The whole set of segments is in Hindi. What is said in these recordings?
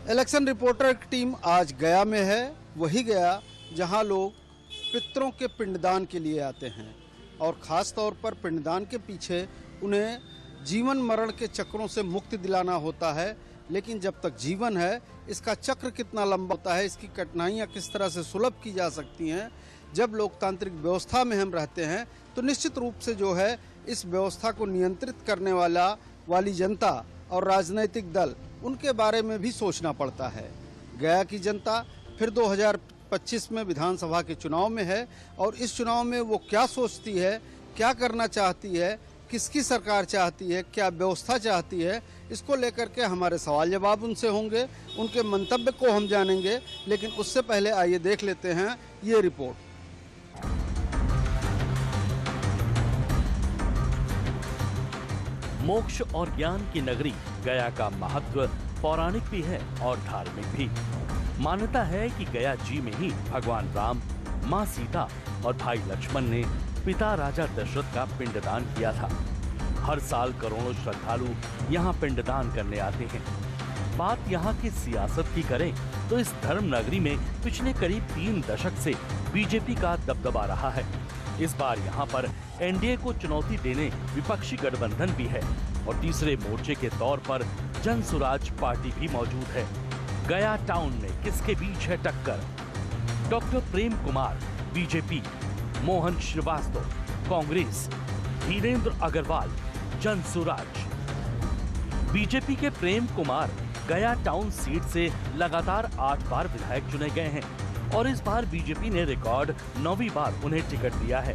इलेक्शन रिपोर्टर की टीम आज गया में है, वही गया जहां लोग पितरों के पिंडदान के लिए आते हैं और ख़ास तौर पर पिंडदान के पीछे उन्हें जीवन मरण के चक्रों से मुक्ति दिलाना होता है। लेकिन जब तक जीवन है, इसका चक्र कितना लंबा होता है, इसकी कठिनाइयाँ किस तरह से सुलभ की जा सकती हैं। जब लोकतांत्रिक व्यवस्था में हम रहते हैं तो निश्चित रूप से जो है इस व्यवस्था को नियंत्रित करने वाली जनता और राजनीतिक दल, उनके बारे में भी सोचना पड़ता है। गया की जनता फिर 2025 में विधानसभा के चुनाव में है और इस चुनाव में वो क्या सोचती है, क्या करना चाहती है, किसकी सरकार चाहती है, क्या व्यवस्था चाहती है, इसको लेकर के हमारे सवाल जवाब उनसे होंगे, उनके मंतव्य को हम जानेंगे। लेकिन उससे पहले आइए देख लेते हैं ये रिपोर्ट। मोक्ष और ज्ञान की नगरी गया का महत्व पौराणिक भी है और धार्मिक भी। मान्यता है कि गया जी में ही भगवान राम, मां सीता और भाई लक्ष्मण ने पिता राजा दशरथ का पिंडदान किया था। हर साल करोड़ों श्रद्धालु यहाँ पिंडदान करने आते हैं। बात यहाँ की सियासत की करें तो इस धर्म नगरी में पिछले करीब 3 दशक से बीजेपी का दबदबा रहा है। इस बार यहाँ पर एनडीए को चुनौती देने विपक्षी गठबंधन भी है और तीसरे मोर्चे के तौर पर जन सुराज पार्टी भी मौजूद है। गया टाउन में किसके बीच है टक्कर? Doctor Prem Kumar BJP, Mohan Srivastava Congress, Dhirendra Agarwal Jan Suraaj. BJP के प्रेम कुमार गया टाउन सीट से लगातार 8 बार विधायक चुने गए हैं और इस बार बीजेपी ने रिकॉर्ड 9वीं बार उन्हें टिकट दिया है।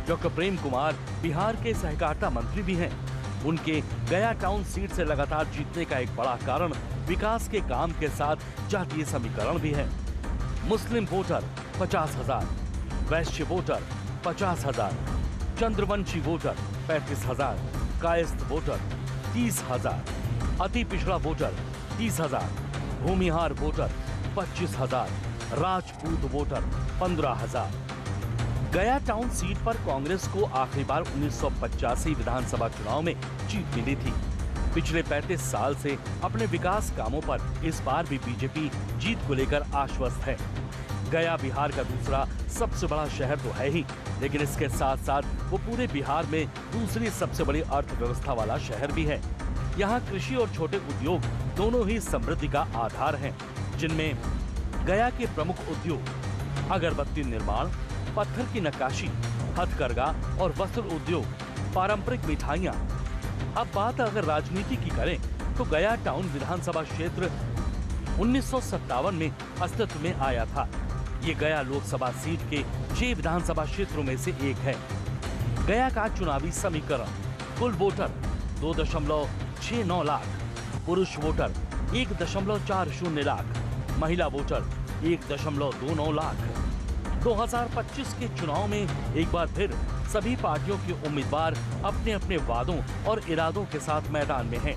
डॉक्टर प्रेम कुमार बिहार के सहकारिता मंत्री भी हैं। उनके गया टाउन सीट से लगातार जीतने का एक बड़ा कारण विकास के काम के साथ जातीय समीकरण भी है। मुस्लिम वोटर 50,000, वैश्य voter 50,000, Chandravanshi voter 35,000, Kayastha voter 30,000, अति पिछड़ा voter 30,000, Bhumihar voter 25,000, Rajput voter 15,000। गया टाउन सीट पर कांग्रेस को आखिरी बार 1985 विधानसभा चुनाव में जीत मिली थी। पिछले 35 साल से अपने विकास कामों पर इस बार भी बीजेपी जीत को लेकर आश्वस्त है। गया बिहार का दूसरा सबसे बड़ा शहर तो है ही, लेकिन इसके साथ साथ वो पूरे बिहार में दूसरी सबसे बड़ी अर्थव्यवस्था वाला शहर भी है। यहाँ कृषि और छोटे उद्योग दोनों ही समृद्धि का आधार हैं, जिनमें गया के प्रमुख उद्योग अगरबत्ती निर्माण, पत्थर की नक्काशी, हथकरघा और वस्त्र उद्योग, पारंपरिक मिठाइयाँ। अब बात अगर राजनीति की करें तो गया टाउन विधानसभा क्षेत्र 1957 में अस्तित्व में आया था। ये गया लोकसभा सीट के 6 विधानसभा क्षेत्रों में से एक है। गया का चुनावी समीकरण: कुल वोटर 2.69 लाख, पुरुष वोटर 1.40 लाख, महिला वोटर 1.29 लाख। 2025 के चुनाव में एक बार फिर सभी पार्टियों के उम्मीदवार अपने अपने वादों और इरादों के साथ मैदान में हैं।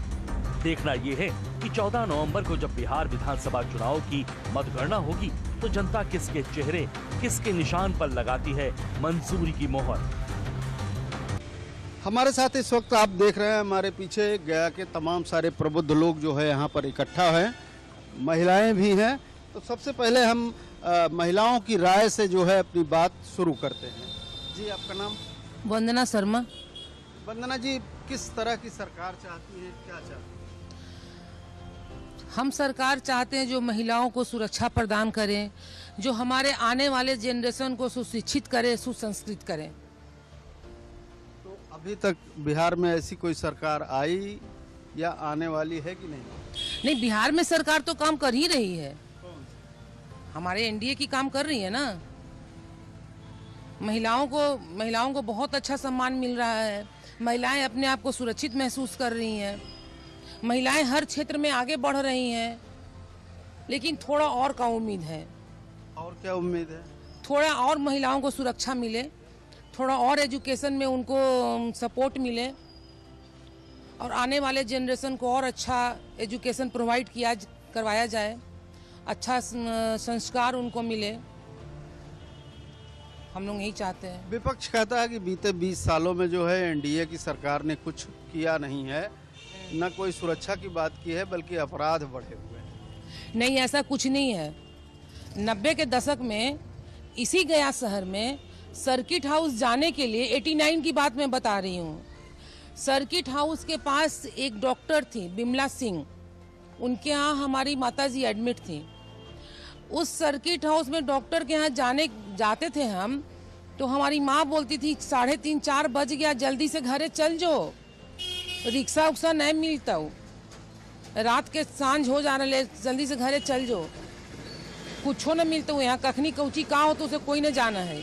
देखना ये है कि 14 नवंबर को जब बिहार विधानसभा चुनाव की मतगणना होगी तो जनता किसके चेहरे, किसके निशान पर लगाती है मंजूरी की मोहर। हमारे साथ इस वक्त आप देख रहे हैं, हमारे पीछे गया के तमाम सारे प्रबुद्ध लोग जो है यहाँ पर इकट्ठा हैं, महिलाएं भी हैं। तो सबसे पहले हम महिलाओं की राय से जो है अपनी बात शुरू करते हैं। जी, आपका नाम? वंदना शर्मा। वंदना जी, किस तरह की सरकार चाहती है, क्या चाहती है? हम सरकार चाहते हैं जो महिलाओं को सुरक्षा प्रदान करें, जो हमारे आने वाले जनरेशन को सुशिक्षित करे, सुसंस्कृत करें। तो अभी तक बिहार में ऐसी कोई सरकार आई या आने वाली है कि नहीं? नहीं, बिहार में सरकार तो काम कर ही रही है। हमारे एनडीए की काम कर रही है ना। महिलाओं को बहुत अच्छा सम्मान मिल रहा है। महिलाएं अपने आप को सुरक्षित महसूस कर रही हैं। महिलाएं हर क्षेत्र में आगे बढ़ रही हैं, लेकिन थोड़ा और का उम्मीद है। और क्या उम्मीद है? थोड़ा और महिलाओं को सुरक्षा मिले, थोड़ा और एजुकेशन में उनको सपोर्ट मिले और आने वाले जनरेशन को और अच्छा एजुकेशन प्रोवाइड करवाया जाए, अच्छा संस्कार उनको मिले। हम लोग यही चाहते हैं। विपक्ष कहता है कि बीते 20 सालों में जो है एनडीए की सरकार ने कुछ किया नहीं है, न कोई सुरक्षा की बात की है, बल्कि अपराध बढ़े हुए हैं। नहीं, ऐसा कुछ नहीं है। 90 के दशक में इसी गया शहर में सर्किट हाउस जाने के लिए 89 की बात मैं बता रही हूँ, सर्किट हाउस के पास एक डॉक्टर थी बिमला सिंह, उनके यहाँ हमारी माताजी एडमिट थी। उस सर्किट हाउस में डॉक्टर के यहाँ जाते थे हम, तो हमारी माँ बोलती थी 3:30 4 बज गया, जल्दी से घरे चल जाओ, रिक्शा उक्सा नहीं मिलता हो, रात के सांझ हो जा रहे, जल्दी से घरे चल जाओ, कुछ न मिलता हो यहाँ, कखनी कौची कहाँ हो तो उसे कोई न जाना है।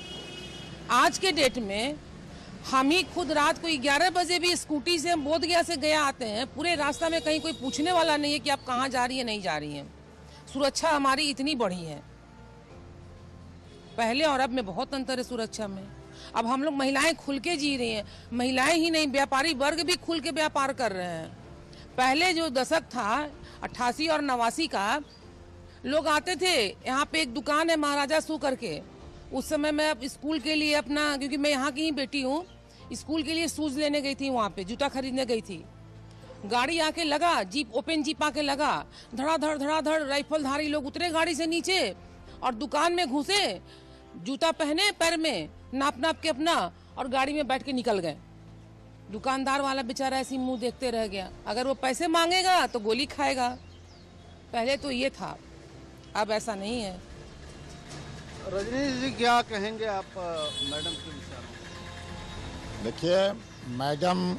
आज के डेट में हम ही खुद रात को 11 बजे भी स्कूटी से हम बोधगया से गया आते हैं, पूरे रास्ता में कहीं कोई पूछने वाला नहीं है कि आप कहाँ जा रही है नहीं जा रही हैं। सुरक्षा हमारी इतनी बढ़ी है, पहले और अब में बहुत अंतर है सुरक्षा में। अब हम लोग महिलाएं खुल के जी रही हैं, महिलाएं ही नहीं व्यापारी वर्ग भी खुल के व्यापार कर रहे हैं। पहले जो दशक था 88 और 89 का, लोग आते थे, यहाँ पे एक दुकान है महाराजा सू करके, उस समय मैं अब स्कूल के लिए अपना, क्योंकि मैं यहाँ की ही बेटी हूँ, स्कूल के लिए शूज लेने गई थी, वहाँ पे जूता खरीदने गई थी, गाड़ी आके लगा, जीप ओपन जीप आके लगा, धड़ाधड़ राइफलधारी लोग उतरे गाड़ी से नीचे और दुकान में घुसे, जूता पहने पैर में, नाप के अपना, और गाड़ी में बैठ के निकल गए। दुकानदार वाला बेचारा ऐसी मुंह देखते रह गया, अगर वो पैसे मांगेगा तो गोली खाएगा। पहले तो ये था, अब ऐसा नहीं है। रजनीश जी क्या कहेंगे आप मैडम के विचारों? देखिए, मैडम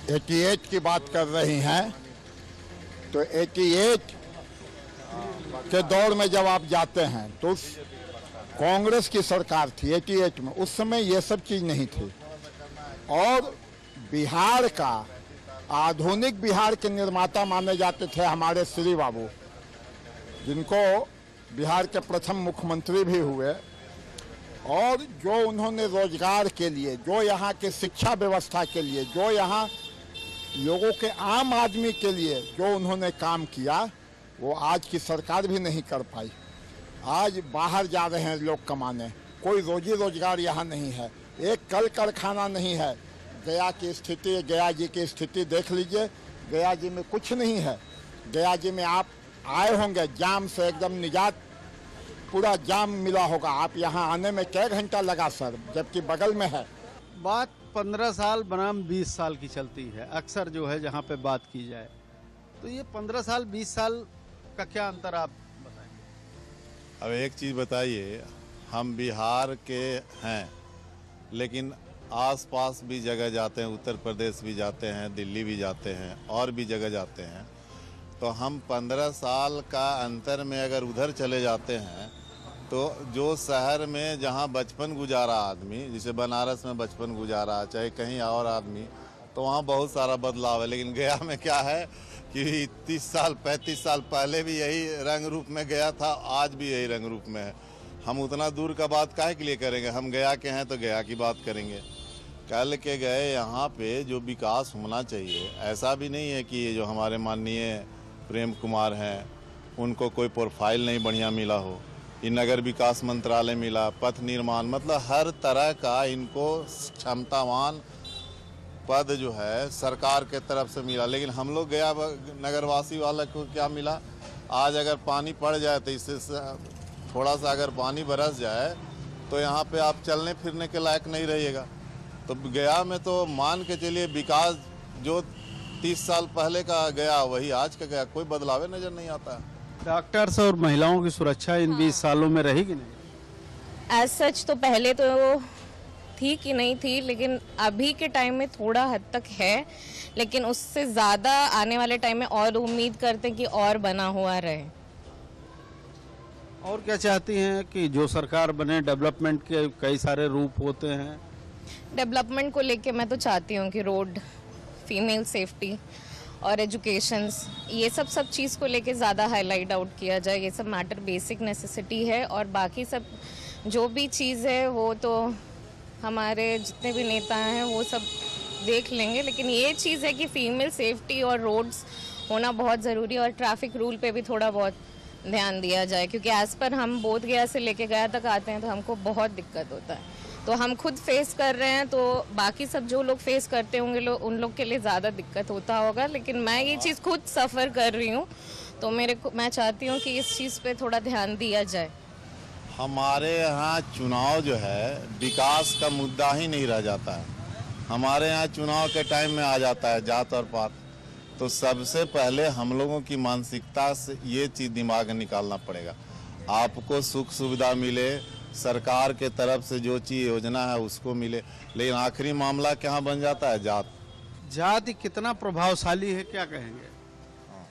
88 की बात कर रही हैं, तो 88 के दौर में जब आप जाते हैं तो उस कांग्रेस की सरकार थी 88 में, उस समय ये सब चीज़ नहीं थी। और बिहार का आधुनिक बिहार के निर्माता माने जाते थे हमारे श्री बाबू, जिनको बिहार के प्रथम मुख्यमंत्री भी हुए, और जो उन्होंने रोजगार के लिए, जो यहाँ के शिक्षा व्यवस्था के लिए, जो यहाँ लोगों के आम आदमी के लिए जो उन्होंने काम किया, वो आज की सरकार भी नहीं कर पाई। आज बाहर जा रहे हैं लोग कमाने, कोई रोजी रोजगार यहाँ नहीं है, एक कल कारखाना नहीं है। गया की स्थिति, गया जी की स्थिति देख लीजिए, गया जी में कुछ नहीं है। गया जी में आप आए होंगे, जाम से एकदम निजात, पूरा जाम मिला होगा, आप यहाँ आने में क्या घंटा लगा सर, जबकि बगल में है। बात 15 साल बनाम 20 साल की चलती है अक्सर, जो है जहाँ पे बात की जाए, तो ये 15 साल 20 साल का क्या अंतर आप बताएंगे? अब एक चीज़ बताइए, हम बिहार के हैं लेकिन आसपास भी जगह जाते हैं, उत्तर प्रदेश भी जाते हैं, दिल्ली भी जाते हैं, और भी जगह जाते हैं, तो हम 15 साल का अंतर में अगर उधर चले जाते हैं तो जो शहर में जहाँ बचपन गुजारा आदमी, जैसे बनारस में बचपन गुजारा, चाहे कहीं और आदमी, तो वहाँ बहुत सारा बदलाव है। लेकिन गया में क्या है कि 30 साल 35 साल पहले भी यही रंग रूप में गया था, आज भी यही रंग रूप में है। हम उतना दूर का बात काहे के लिए करेंगे, हम गया के हैं तो गया की बात करेंगे। कल के गए यहाँ पे जो विकास होना चाहिए, ऐसा भी नहीं है कि ये जो हमारे माननीय प्रेम कुमार हैं उनको कोई प्रोफाइल नहीं बढ़िया मिला हो, ये नगर विकास मंत्रालय मिला, पथ निर्माण, मतलब हर तरह का इनको क्षमतावान पद जो है सरकार के तरफ से मिला। लेकिन हम लोग गया नगरवासी वाला को क्या मिला, आज अगर पानी पड़ जाए तो इससे थोड़ा सा अगर पानी बरस जाए तो यहाँ पे आप चलने फिरने के लायक नहीं रहिएगा। तो गया में तो मान के चलिए विकास जो 30 साल पहले का गया वही आज का गया, कोई बदलाव नजर नहीं आता है। डॉक्टर्स और महिलाओं की सुरक्षा इन 20 सालों में रही कि नहीं? एज सच तो पहले तो थी कि नहीं थी, लेकिन अभी के टाइम में थोड़ा हद तक है, लेकिन उससे ज़्यादा आने वाले टाइम में और उम्मीद करते हैं कि और बना हुआ रहे। और क्या चाहती हैं कि जो सरकार बने, डेवलपमेंट के कई सारे रूप होते हैं। डेवलपमेंट को लेके मैं तो चाहती हूँ कि रोड, फीमेल सेफ्टी और एजुकेशंस, ये सब चीज़ को लेके ज़्यादा हाईलाइट आउट किया जाए। ये सब मैटर बेसिक नेसेसिटी है, और बाकी सब जो भी चीज़ है वो तो हमारे जितने भी नेता हैं वो सब देख लेंगे, लेकिन ये चीज़ है कि फीमेल सेफ्टी और रोड्स होना बहुत ज़रूरी है, और ट्रैफिक रूल पे भी थोड़ा बहुत ध्यान दिया जाए, क्योंकि एज़ पर हम बोधगया से लेके गया तक आते हैं तो हमको बहुत दिक्कत होता है। तो हम खुद फेस कर रहे हैं, तो बाकी सब जो लोग फेस करते होंगे उन लोग के लिए ज़्यादा दिक्कत होता होगा, लेकिन मैं ये चीज़ खुद सफ़र कर रही हूँ, तो मैं चाहती हूँ कि इस चीज़ पे थोड़ा ध्यान दिया जाए। हमारे यहाँ चुनाव जो है विकास का मुद्दा ही नहीं रह जाता है। हमारे यहाँ चुनाव के टाइम में आ जाता है जात और पात। तो सबसे पहले हम लोगों की मानसिकता से ये चीज़ दिमाग में निकालना पड़ेगा। आपको सुख सुविधा मिले, सरकार के तरफ से जो चीज़ योजना है उसको मिले, लेकिन आखिरी मामला क्या बन जाता है? जात। जाति कितना प्रभावशाली है, क्या कहेंगे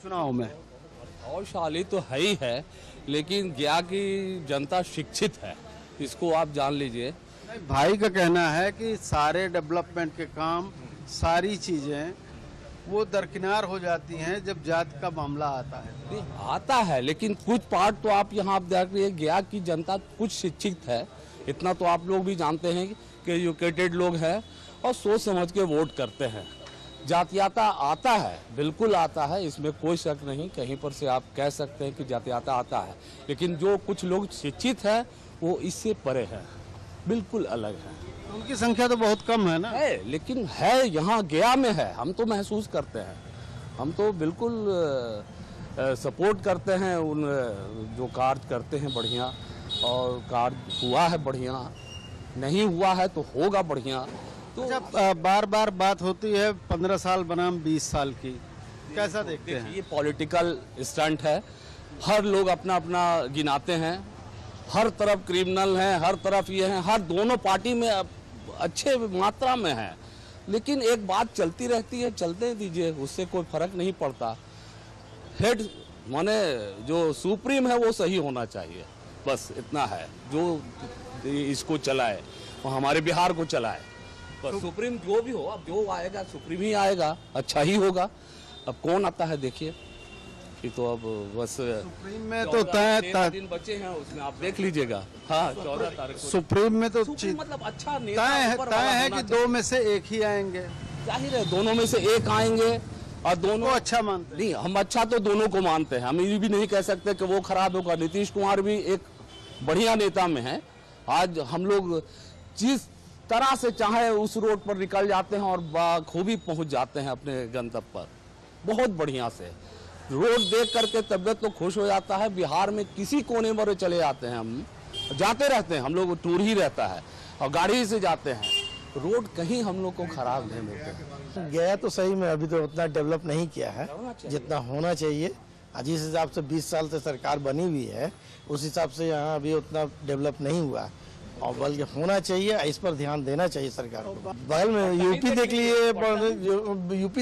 चुनाव में? प्रभावशाली तो है ही है, लेकिन गया की जनता शिक्षित है, इसको आप जान लीजिए। भाई का कहना है कि सारे डेवलपमेंट के काम, सारी चीजें वो दरकिनार हो जाती हैं जब जात का मामला आता है। नहीं, आता है, लेकिन कुछ पार्ट तो आप यहाँ आप देख रहे हैं, गया की जनता कुछ शिक्षित है, इतना तो आप लोग भी जानते हैं कि एजुकेटेड लोग हैं और सोच समझ के वोट करते हैं। जातीयता आता है, बिल्कुल आता है, इसमें कोई शक नहीं। कहीं पर से आप कह सकते हैं कि जातीयता आता है, लेकिन जो कुछ लोग शिक्षित है वो इससे परे है, बिल्कुल अलग है। उनकी संख्या तो बहुत कम है ना? है, लेकिन है, यहाँ गया में है, हम तो महसूस करते हैं। हम तो बिल्कुल सपोर्ट करते हैं उन जो कार्य करते हैं बढ़िया, और कार्य हुआ है बढ़िया, नहीं हुआ है तो होगा बढ़िया। तो बार बार बात होती है 15 साल बनाम 20 साल की, कैसा देखते हैं? ये पॉलिटिकल स्टंट है, हर लोग अपना अपना गिनाते हैं, हर तरफ क्रिमिनल हैं, हर तरफ ये हैं, हर दोनों पार्टी में अच्छे मात्रा में है, लेकिन एक बात चलती रहती है, चलते दीजिए, उससे कोई फर्क नहीं पड़ता। हेड माने जो सुप्रीम है वो सही होना चाहिए, बस इतना है। जो इसको चलाए वो हमारे बिहार को चलाए, बस। सुप्रीम जो भी हो, अब जो आएगा सुप्रीम ही आएगा, अच्छा ही होगा। अब कौन आता है देखिए, कि तो अब बस सुप्रीम में तो तय दिन बचे हैं, उसमें आप देख लीजिएगा। हाँ, 14 तारीख को सुप्रीम में तो मतलब अच्छा तय है कि 2 में से 1 ही आएंगे। जाहिर है दोनों में से एक आएंगे, और दोनों अच्छा मानते हैं। नहीं, हम अच्छा तो दोनों को मानते हैं, हम ये भी नहीं कह सकते कि वो खराब होगा। नीतीश कुमार भी एक बढ़िया नेता में है। आज हम लोग जिस तरह से चाहे उस रोड पर निकल जाते हैं और बखूबी पहुंच जाते हैं अपने गंतव्य पर, बहुत बढ़िया से। रोड देख करके तबियत तो खुश हो जाता है। बिहार में किसी कोने पर चले जाते हैं, हम जाते रहते हैं, हम लोग टूर ही रहता है और गाड़ी से जाते हैं, रोड कहीं हम लोग को खराब नहीं मिलते। गया तो सही में अभी तो उतना डेवलप नहीं किया है जितना होना चाहिए। जिस हिसाब से 20 साल से सरकार बनी हुई है, उस हिसाब से यहाँ अभी उतना डेवलप नहीं हुआ, और बल्कि होना चाहिए, इस पर ध्यान देना चाहिए सरकार को। बगल में यूपी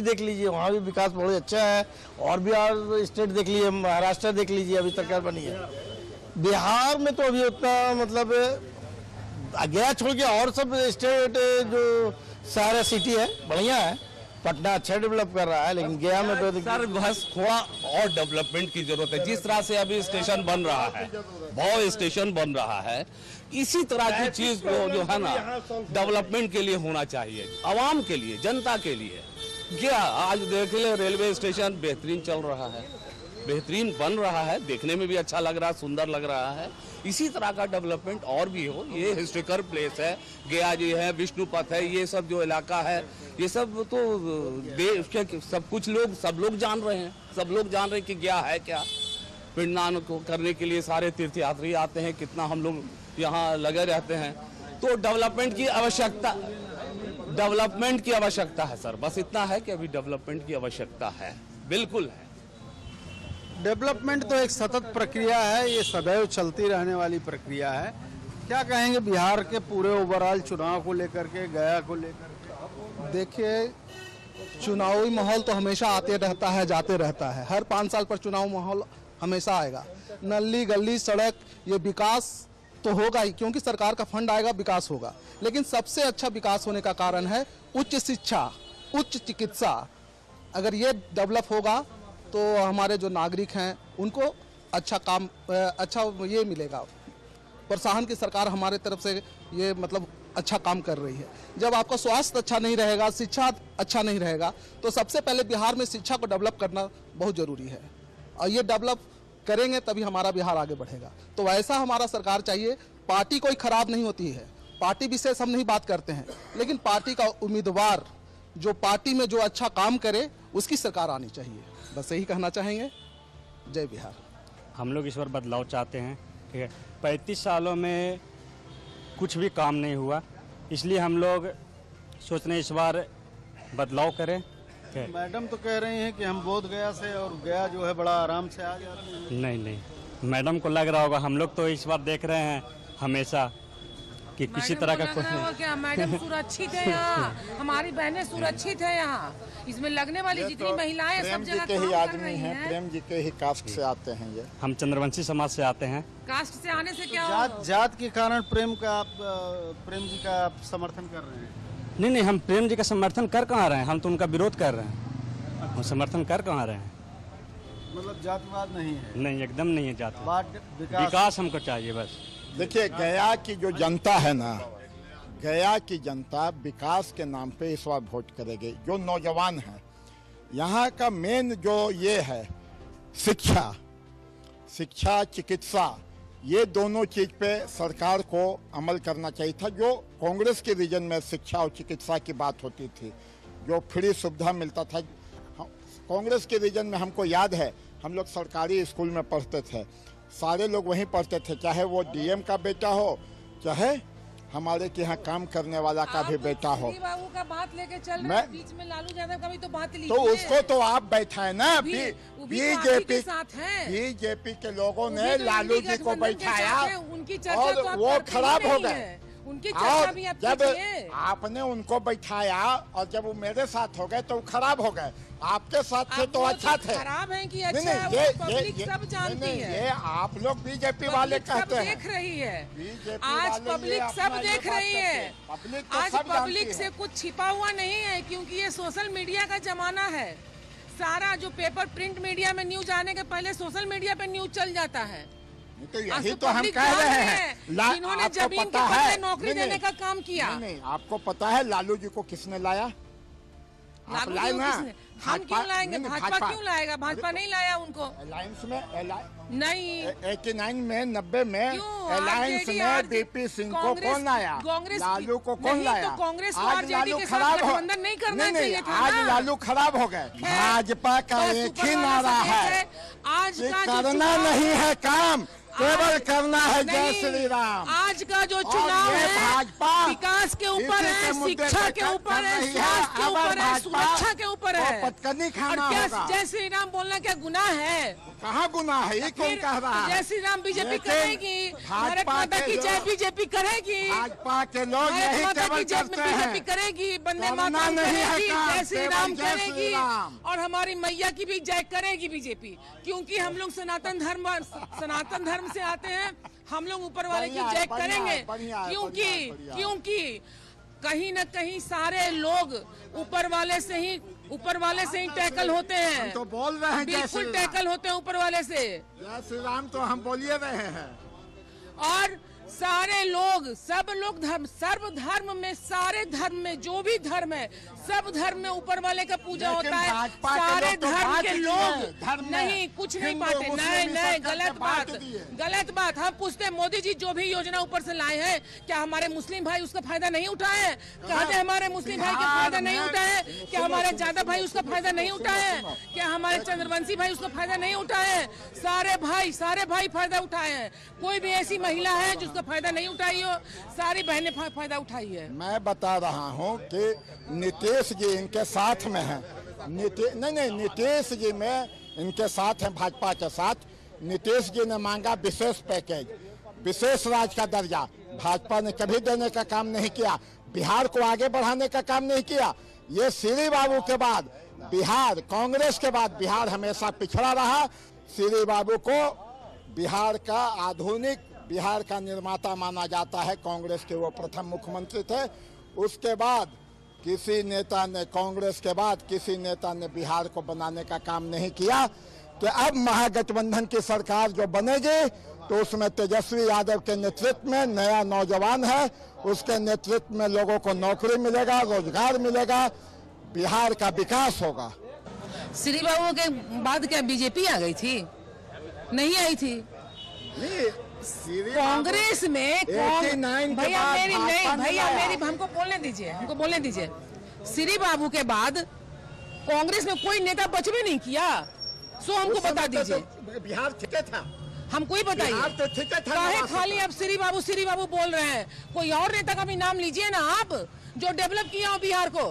देख लीजिए, वहाँ भी विकास बहुत अच्छा है, और बिहार स्टेट देख लीजिए, महाराष्ट्र देख लीजिए, अभी सरकार बनी है। बिहार में तो अभी उतना मतलब गया छोड़ के और सब स्टेट जो सारा सिटी है बढ़िया है, पटना अच्छा डेवलप कर रहा है, लेकिन गया में तो सर बस थोड़ा और डेवलपमेंट की जरूरत है। जिस तरह से अभी स्टेशन बन रहा है, भाव स्टेशन बन रहा है, इसी तरह की चीज को जो है ना डेवलपमेंट के लिए होना चाहिए, आवाम के लिए, जनता के लिए। क्या आज देख ले, रेलवे स्टेशन बेहतरीन चल रहा है, बेहतरीन बन रहा है, देखने में भी अच्छा लग रहा है, सुंदर लग रहा है। इसी तरह का डेवलपमेंट और भी हो। ये हिस्टोरिकल प्लेस है, गया जी है, विष्णुपथ है, ये सब जो इलाका है, ये सब तो सब लोग जान रहे हैं, सब लोग जान रहे हैं कि गया है क्या। पिंडदान को करने के लिए सारे तीर्थयात्री आते हैं, कितना हम लोग यहाँ लगे रहते हैं। तो डेवलपमेंट की आवश्यकता है सर, बस इतना है कि अभी डेवलपमेंट की आवश्यकता है, बिल्कुल है। डेवलपमेंट तो एक सतत प्रक्रिया है, ये सदैव चलती रहने वाली प्रक्रिया है। क्या कहेंगे बिहार के पूरे ओवरऑल चुनाव को लेकर के, गया को लेकर के? देखिए, चुनावी माहौल तो हमेशा आते रहता है, जाते रहता है। हर 5 साल पर चुनाव माहौल हमेशा आएगा। नली गली सड़क, ये विकास तो होगा ही, क्योंकि सरकार का फंड आएगा, विकास होगा। लेकिन सबसे अच्छा विकास होने का कारण है उच्च शिक्षा, उच्च चिकित्सा। अगर ये डेवलप होगा तो हमारे जो नागरिक हैं उनको अच्छा काम, अच्छा ये मिलेगा, प्रोत्साहन की सरकार हमारे तरफ से ये मतलब अच्छा काम कर रही है। जब आपका स्वास्थ्य अच्छा नहीं रहेगा, शिक्षा अच्छा नहीं रहेगा, तो सबसे पहले बिहार में शिक्षा को डेवलप करना बहुत ज़रूरी है, और ये डेवलप करेंगे तभी हमारा बिहार आगे बढ़ेगा। तो वैसा हमारा सरकार चाहिए। पार्टी कोई खराब नहीं होती है, पार्टी विशेष हम नहीं बात करते हैं, लेकिन पार्टी का उम्मीदवार जो पार्टी में जो अच्छा काम करे उसकी सरकार आनी चाहिए, बस यही कहना चाहेंगे। जय बिहार। हम लोग इस बार बदलाव चाहते हैं, ठीक है। 35 सालों में कुछ भी काम नहीं हुआ, इसलिए हम लोग सोच रहे हैं इस बार बदलाव करें। मैडम तो कह रही हैं कि हम बोध गया से और गया जो है बड़ा आराम से आ जाते हैं। नहीं, मैडम को लग रहा होगा, हम लोग तो इस बार देख रहे हैं हमेशा कि किसी तरह का क्या मैडम सुरक्षित है यहाँ, हमारी बहनें सुरक्षित है यहाँ। इसमें लगने वाली जितनी महिलाएं सब जगह के ही आदमी हैं, प्रेम जी के ही कास्ट से आते हैं। ये हम चंद्रवंशी समाज से आते हैं। कास्ट से आने से क्या जात के कारण प्रेम जी का आप समर्थन कर रहे हैं? नहीं, हम प्रेम जी का समर्थन कर कहाँ रहे हैं, हम तो उनका विरोध कर रहे हैं। हम समर्थन कर कहाँ रहे हैं? मतलब जातिवाद नहीं है? नहीं, एकदम नहीं है जातिवाद, विकास हमको चाहिए बस। देखिए, गया की जो जनता है ना, गया की जनता विकास के नाम पे इस बार वोट करेगी। जो नौजवान है यहाँ का मेन जो ये है शिक्षा चिकित्सा, ये दोनों चीज पे सरकार को अमल करना चाहिए था। जो कांग्रेस के रीजन में शिक्षा और चिकित्सा की बात होती थी, जो फ्री सुविधा मिलता था, कांग्रेस के रीजन में हमको याद है, हम लोग सरकारी स्कूल में पढ़ते थे, सारे लोग वहीं पढ़ते थे, चाहे वो डीएम का बेटा हो, चाहे हमारे के यहाँ काम करने वाला का भी बेटा हो। बाबू का बात लेके चल रहे हैं, बीच में लालू यादव का भी तो बात लीजिए। तो उसको तो आप बैठाए ना, बीजेपी साथ है। बीजेपी के लोगों ने लालू जी को बैठाया उनकी चर्चा और तो वो खराब हो गए। उनकी चर्चा भी आप जब कीजिए। आपने उनको बैठाया और जब वो मेरे साथ हो गए तो खराब हो गए। आपके साथ थे तो अच्छा थे। खराब है कि अच्छा है, ये पब्लिक सब जानती है। ये आप लोग बीजेपी वाले कहते हैं। देख रही है आज पब्लिक सब देख रही है। आज पब्लिक से कुछ छिपा हुआ नहीं है, क्योंकि ये सोशल मीडिया का जमाना है। सारा जो पेपर प्रिंट मीडिया में न्यूज आने के पहले सोशल मीडिया पे न्यूज चल जाता है। तो यही तो हम कह रहे हैं, जिन्होंने जमीन के बदले नौकरी देने का काम किया। नहीं, आपको पता है लालू जी को किसने लाया? आप लाए ना? हम क्यों लाएंगे? भाजपा क्यों लाएगा? भाजपा नहीं लाया उनको। अलायंस में नहीं, 89 में 90 में अलायंस में बीपी सिंह को कौन लाया? लालू को कौन लाया? तो कांग्रेस आज लालू खराब हो, नहीं करना चाहिए था। आज लालू खराब हो गए। भाजपा का एक ही नारा है, आज करना नहीं है काम, केवल करना है जय श्री राम। आज का जो चुनाव है भाजपा विकास के ऊपर है, शिक्षा के ऊपर है, स्वास्थ्य के ऊपर है, सुरक्षा के ऊपर है। पटकनी खाना होगा। जय श्री राम बोलना क्या गुनाह है? कहाँ गुनाह है? ये कौन कह रहा है? जय श्री राम बीजेपी करेगी, भारत माता की जय बीजेपी करेगी, भाजपा के लोग यही केवल करते हैं। बीजेपी करेगी, वंदे मातरम करेगी, जय श्री राम करेगी, और हमारी मैया की भी जय करेगी बीजेपी। क्योंकि हम लोग सनातन धर्म से आते हैं, हम लोग ऊपर वाले की जय करेंगे। क्योंकि कहीं न कहीं सारे लोग ऊपर वाले से ही टैकल होते हैं। तो बोल रहे हैं, बिल्कुल टैकल होते हैं ऊपर वाले से। जय श्री राम तो हम बोलिए रहे हैं। और सारे लोग, सब लोग सर्व धर्म में, सारे धर्म में, जो भी धर्म है, सब धर्म में ऊपर वाले का पूजा होता है। सारे धर्म के लोग नहीं, कुछ नहीं पाते। नहीं, गलत बात। हम पूछते हैं, मोदी जी जो भी योजना ऊपर से लाए हैं, क्या हमारे मुस्लिम भाई उसका फायदा नहीं उठाए? कहते हमारे मुस्लिम भाई का फायदा नहीं उठाए? क्या हमारे जादव भाई उसका फायदा नहीं उठाए? क्या हमारे चंद्रवंशी भाई उसका फायदा नहीं उठाए? सारे भाई फायदा उठाए हैं। कोई भी ऐसी महिला है जिसका फायदा नहीं उठाई हो? सारी बहनें फायदा उठाई है। मैं बता रहा हूँ कि नीतीश जी इनके साथ में है। नीतीश जी में इनके साथ हैं, भाजपा के साथ। नीतीश जी ने मांगा विशेष पैकेज, विशेष राज्य का दर्जा। भाजपा ने कभी देने का काम नहीं किया, बिहार को आगे बढ़ाने का काम नहीं किया। ये श्री बाबू के बाद बिहार, कांग्रेस के बाद बिहार हमेशा पिछड़ा रहा। श्री बाबू को बिहार का आधुनिक बिहार का निर्माता माना जाता है। कांग्रेस के वो प्रथम मुख्यमंत्री थे। उसके बाद किसी नेता ने, कांग्रेस के बाद किसी नेता ने बिहार को बनाने का काम नहीं किया। तो अब महागठबंधन की सरकार जो बनेगी तो उसमें तेजस्वी यादव के नेतृत्व में नया नौजवान है, उसके नेतृत्व में लोगों को नौकरी मिलेगा, रोजगार मिलेगा, बिहार का विकास होगा। श्री बाबू के बाद क्या बीजेपी आ गई थी? नहीं आई थी। कांग्रेस में भैया मेरी हमको बोलने दीजिए। श्री बाबू के बाद कांग्रेस में कोई नेता बच भी नहीं किया। सो हमको बता दीजिए। बिहार ठीक था, हमको ही बताइए तो ठीक था। काहे खाली अब श्री बाबू बोल रहे हैं? कोई और नेता का भी नाम लीजिए ना आप, जो डेवलप किया हो बिहार को।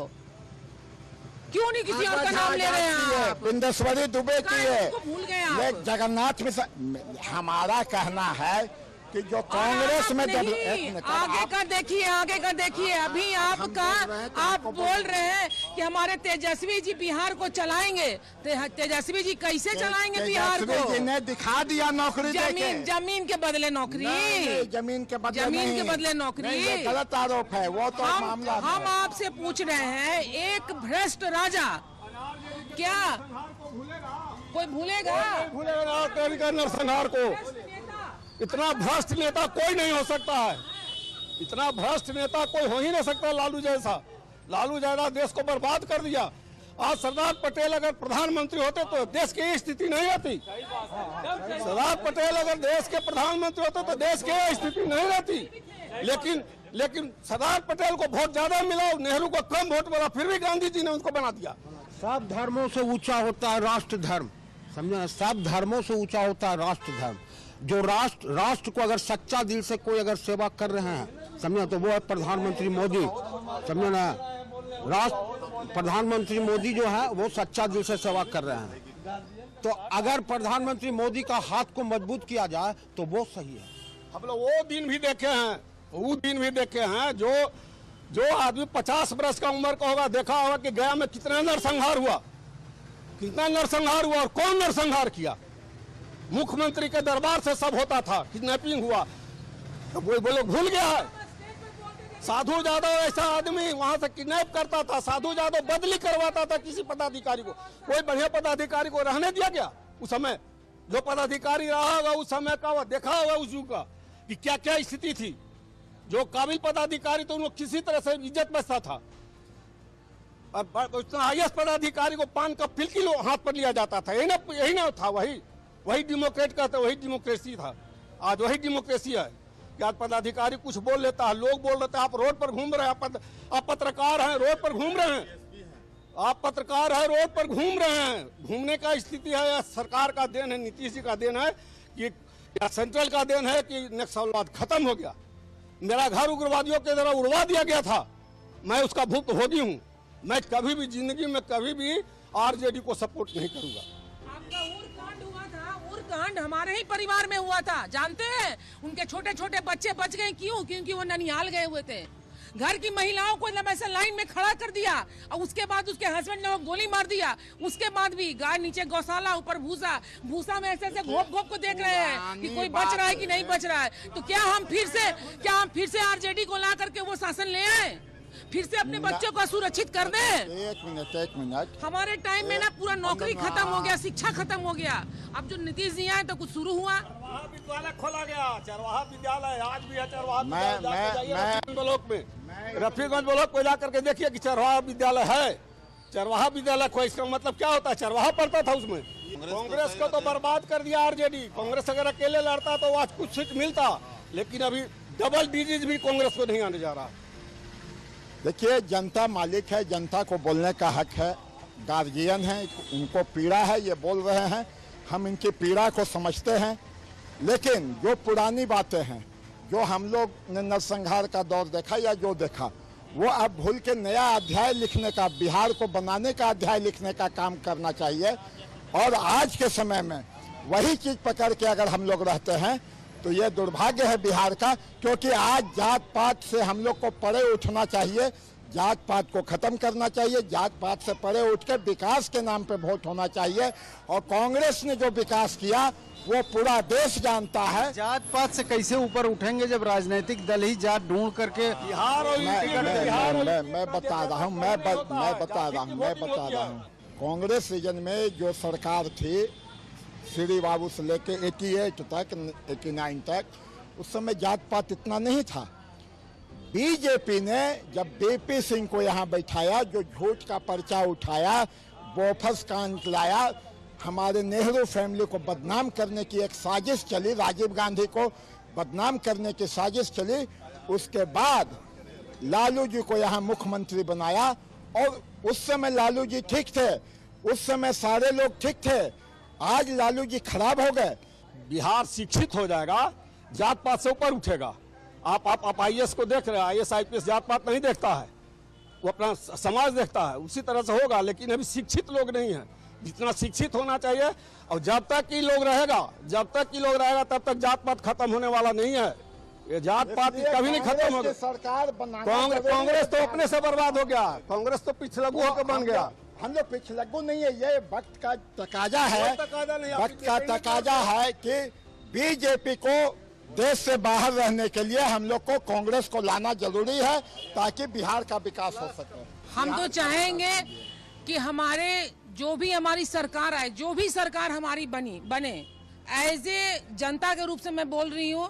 क्यों नहीं किसी और का नाम ले रहे हैं आप? बिंदेश्वरी दुबे की है, भूल गए आप। जगन्नाथ मिश्र। हमारा कहना है कि जो कांग्रेस में आगे का देखिए अभी आप बोल रहे हैं कि हमारे तेजस्वी जी बिहार को चलाएंगे। तेजस्वी जी कैसे चलाएंगे बिहार को? ने दिखा दिया नौकरी जमीन के बदले नौकरी, जमीन के बदले नौकरी। गलत आरोप है वो तो मामला। हम आपसे पूछ रहे हैं, एक भ्रष्ट राजा क्या कोई भूलेगा नरसंहार को? इतना भ्रष्ट नेता कोई नहीं हो सकता है, इतना भ्रष्ट नेता कोई हो ही नहीं सकता लालू जैसा। लालू जैसा देश को बर्बाद कर दिया। आज सरदार पटेल अगर प्रधानमंत्री होते तो देश की ये स्थिति नहीं रहती। सरदार पटेल अगर देश के प्रधानमंत्री होते तो देश की ये स्थिति नहीं रहती। लेकिन सरदार पटेल को वोट ज्यादा मिला, नेहरू को कम वोट मिला, फिर भी गांधी जी ने उनको बना दिया। सब धर्मों से ऊंचा होता है राष्ट्र धर्म, समझे? सब धर्मों से ऊंचा होता है राष्ट्र धर्म। जो राष्ट्र को अगर सच्चा दिल से कोई अगर सेवा कर रहे हैं, समझे, तो वो है प्रधानमंत्री मोदी, समझे ना? प्रधानमंत्री मोदी जो है वो सच्चा दिल से सेवा कर रहे हैं। तो अगर प्रधानमंत्री मोदी का हाथ को मजबूत किया जाए तो वो सही है। हम लोग वो दिन भी देखे हैं जो आदमी 50 वर्ष का उम्र का होगा, देखा होगा कि गया में कितना नरसंहार हुआ और कौन नरसंहार किया? मुख्यमंत्री के दरबार से सब होता था, किडनैपिंग हुआ, तो वो लोग भूल गया है। साधु यादव ऐसा आदमी वहां से किडनैप करता था, साधु यादव बदली करवाता था किसी पदाधिकारी को। कोई बढ़िया पदाधिकारी को रहने दिया गया? उस समय जो पदाधिकारी रहा होगा उस समय का देखा होगा उस युग का कि क्या क्या स्थिति थी। जो काबिल पदाधिकारी तो उनको किसी तरह से इज्जत बचता था। IAS पदाधिकारी को पान का फिल्की हाथ पर लिया जाता था। यही ना था, वही डेमोक्रेट का था, वही डेमोक्रेसी था। आज वही डेमोक्रेसी है कि आज पदाधिकारी कुछ बोल लेता है, लोग बोल लेते हैं। आप रोड पर घूम रहे हैं, आप पत्रकार हैं, रोड पर घूम रहे हैं, आप पत्रकार हैं, रोड पर घूम रहे हैं। घूमने का स्थिति है या सरकार का देन है, नीतीश जी का देन है कि या सेंट्रल का देन है कि नक्सलवाद खत्म हो गया? मेरा घर उग्रवादियों के द्वारा उड़वा दिया गया था, मैं उसका भुक्तभोगी हूँ। मैं कभी भी जिंदगी में कभी भी RJD को सपोर्ट नहीं करूंगा। कांड हमारे ही परिवार में हुआ था, जानते हैं? उनके छोटे छोटे बच्चे बच गए। क्यों? क्योंकि वो ननिहाल गए हुए थे। घर की महिलाओं को ऐसे लाइन में खड़ा कर दिया और उसके बाद उसके हस्बैंड ने गोली मार दिया। उसके बाद भी गाय नीचे गौशाला, ऊपर भूसा में ऐसे घोप को देख रहे हैं कि कोई बच रहा है कि नहीं बच रहा है। तो क्या हम फिर से RJD को ला करके वो शासन ले आए? फिर से अपने बच्चों को सुरक्षित कर दे? एक मिनट। हमारे टाइम में ना पूरा नौकरी खत्म हो गया, शिक्षा खत्म हो गया। अब जो नीतीश जी आए तो कुछ शुरू हुआ। विद्यालय खोला गया, चरवाहा विद्यालय आज भी है। चरवाहा ब्लॉक में, रफीगंज ब्लॉक को जाकर के देखिए कि चरवाहा विद्यालय है। चरवाहा विद्यालय को इसका मतलब क्या होता है? चरवाहा पड़ता था उसमें। कांग्रेस को तो बर्बाद कर दिया RJD। कांग्रेस अगर अकेले लड़ता तो आज कुछ सीट मिलता, लेकिन अभी डबल डिजिट भी कांग्रेस को नहीं आने जा रहा। देखिए, जनता मालिक है, जनता को बोलने का हक है। गार्जियन है, उनको पीड़ा है, ये बोल रहे हैं, हम इनकी पीड़ा को समझते हैं। लेकिन जो पुरानी बातें हैं, जो हम लोग ने नरसंहार का दौर देखा या जो देखा, वो अब भूल के नया अध्याय लिखने का, बिहार को बनाने का अध्याय लिखने का काम करना चाहिए। और आज के समय में वही चीज़ पकड़ के अगर हम लोग रहते हैं तो ये दुर्भाग्य है बिहार का। क्योंकि आज जात पात से हम लोग को परे उठना चाहिए, जात पात को खत्म करना चाहिए, जात पात से परे उठ के विकास के नाम पे वोट होना चाहिए। और कांग्रेस ने जो विकास किया वो पूरा देश जानता है। जात पात से कैसे ऊपर उठेंगे जब राजनीतिक दल ही जात ढूंढ करके बिहार और मैं बता रहा हूँ कांग्रेस रीजन में जो सरकार थी श्री बाबू से लेके 88 तक 89 तक, उस समय जात पात इतना नहीं था। बीजेपी ने जब BP सिंह को यहाँ बैठाया, जो झूठ का पर्चा उठाया, बोफर्स कांड लाया, हमारे नेहरू फैमिली को बदनाम करने की एक साजिश चली, राजीव गांधी को बदनाम करने की साजिश चली। उसके बाद लालू जी को यहाँ मुख्यमंत्री बनाया। और उस समय लालू जी ठीक थे, उस समय सारे लोग ठीक थे। आज लालू जी खराब हो गए। बिहार शिक्षित हो जाएगा, जात पात से ऊपर उठेगा। आप आईएएस को देख रहे हैं, आईएएस आईपीएस जात पात नहीं देखता है, वो अपना समाज देखता है, उसी तरह से होगा। लेकिन अभी शिक्षित लोग नहीं है जितना शिक्षित होना चाहिए। और जब तक कि लोग रहेगा तब तक जात पात खत्म होने वाला नहीं है। ये जात पात कभी नहीं खत्म होगा। सरकार कांग्रेस तो अपने से बर्बाद हो गया, कांग्रेस तो पिछलग्गू होकर बन गया। हम लोग पिछलग्गू नहीं है, ये वक्त का तकाजा है, वक्त का तकाजा है कि बीजेपी को देश से बाहर रहने के लिए हम लोग को कांग्रेस को लाना जरूरी है ताकि बिहार का विकास हो सके। हम तो चाहेंगे कि हमारी सरकार आए, जो भी सरकार हमारी बने, एज ए जनता के रूप से मैं बोल रही हूँ,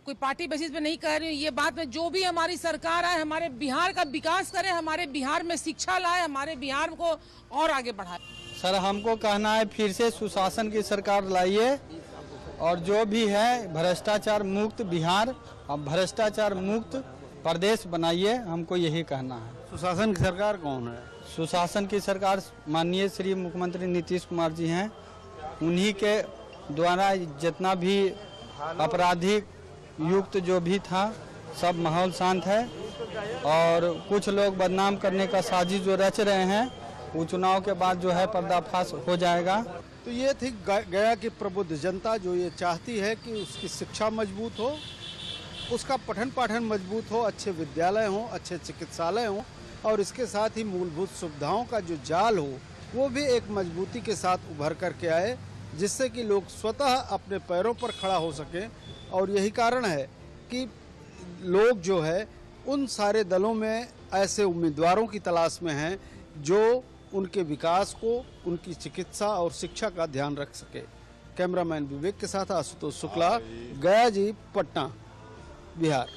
कोई पार्टी बेसिस पे नहीं कह रही हूँ ये बात में। जो भी हमारी सरकार आए, हमारे बिहार का विकास करे, हमारे बिहार में शिक्षा लाए, हमारे बिहार को और आगे बढ़ाए। सर हमको कहना है फिर से सुशासन की सरकार लाइए और जो भी है भ्रष्टाचार मुक्त बिहार और भ्रष्टाचार मुक्त प्रदेश बनाइए, हमको यही कहना है। सुशासन की सरकार कौन है? सुशासन की सरकार माननीय श्री मुख्यमंत्री नीतीश कुमार जी हैं, उन्हीं के द्वारा जितना भी आपराधिक युक्त जो भी था सब माहौल शांत है। और कुछ लोग बदनाम करने का साजिश जो रच रहे हैं वो चुनाव के बाद जो है पर्दाफाश हो जाएगा। तो ये थी गया की प्रबुद्ध जनता जो ये चाहती है कि उसकी शिक्षा मजबूत हो, उसका पठन पाठन मजबूत हो, अच्छे विद्यालय हों, अच्छे चिकित्सालय हों और इसके साथ ही मूलभूत सुविधाओं का जो जाल हो वो भी एक मजबूती के साथ उभर करके आए, जिससे कि लोग स्वतः अपने पैरों पर खड़ा हो सकें। और यही कारण है कि लोग जो है उन सारे दलों में ऐसे उम्मीदवारों की तलाश में हैं जो उनके विकास को, उनकी चिकित्सा और शिक्षा का ध्यान रख सके। कैमरामैन विवेक के साथ आशुतोष शुक्ला, गया जी, पटना, बिहार।